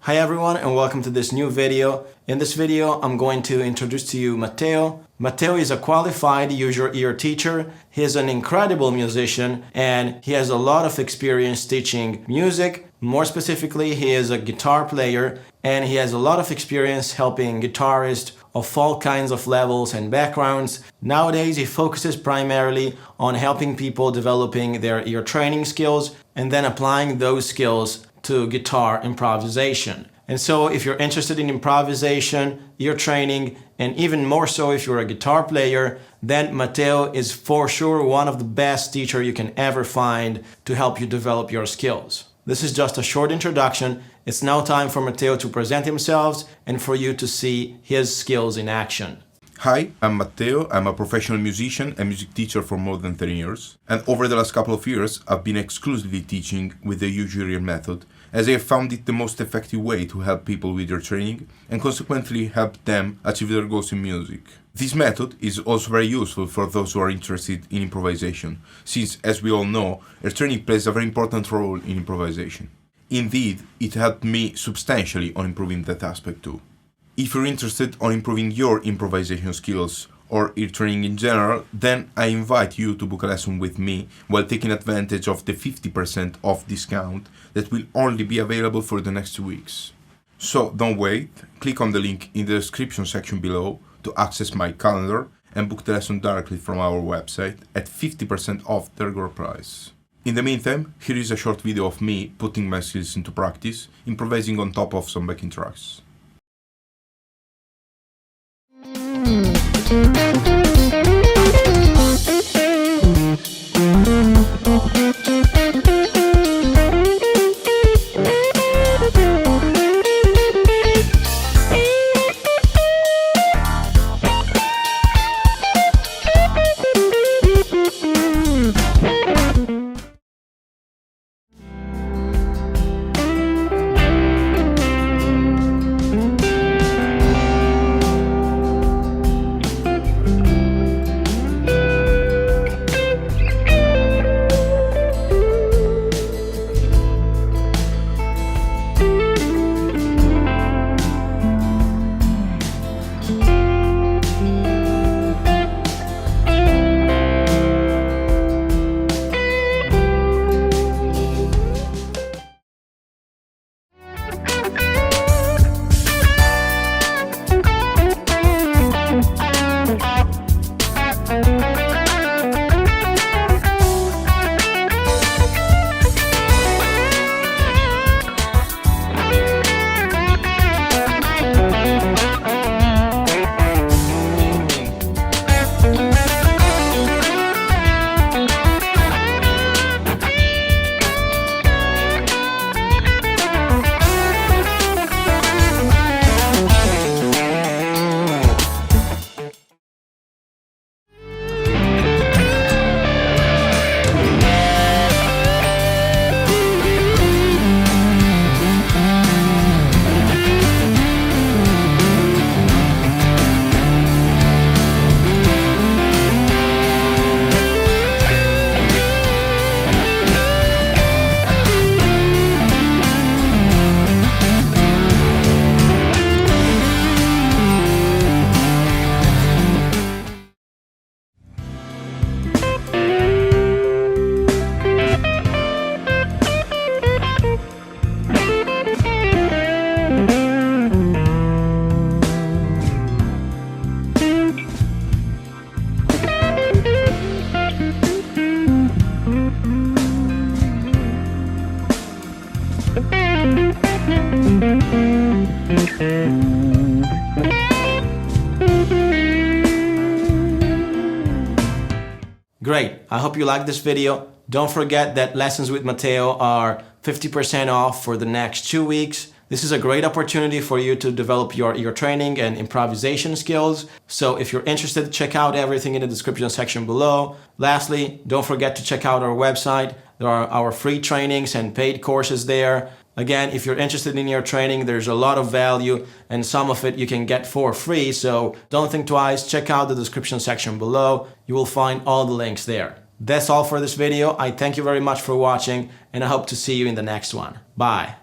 Hi everyone and welcome to this new video. In this video, I'm going to introduce to you Matteo. Matteo is a qualified use your ear teacher. He is an incredible musician and he has a lot of experience teaching music. More specifically, he is a guitar player and he has a lot of experience helping guitarists of all kinds of levels and backgrounds. Nowadays, he focuses primarily on helping people developing their ear training skills and then applying those skills to guitar improvisation. And so if you're interested in improvisation, ear training, and even more so if you're a guitar player, then Matteo is for sure one of the best teachers you can ever find to help you develop your skills. This is just a short introduction. It's now time for Matteo to present himself and for you to see his skills in action. Hi, I'm Matteo. I'm a professional musician and music teacher for more than 10 years. And over the last couple of years, I've been exclusively teaching with the use your ear method, as I have found it the most effective way to help people with their training and consequently help them achieve their goals in music. This method is also very useful for those who are interested in improvisation, since, as we all know, ear training plays a very important role in improvisation. Indeed, it helped me substantially on improving that aspect too. If you're interested on improving your improvisation skills or ear training in general, then I invite you to book a lesson with me while taking advantage of the 50% off discount that will only be available for the next 2 weeks. So don't wait, click on the link in the description section below to access my calendar and book the lesson directly from our website at 50% off the regular price. In the meantime, here is a short video of me putting my skills into practice, improvising on top of some backing tracks. Great, I hope you liked this video. Don't forget that lessons with Matteo are 50% off for the next 2 weeks. This is a great opportunity for you to develop your ear training and improvisation skills. So if you're interested, check out everything in the description section below. Lastly, don't forget to check out our website. There are our free trainings and paid courses there. Again, if you're interested in your training, there's a lot of value and some of it you can get for free. So don't think twice, check out the description section below. You will find all the links there. That's all for this video. I thank you very much for watching and I hope to see you in the next one. Bye.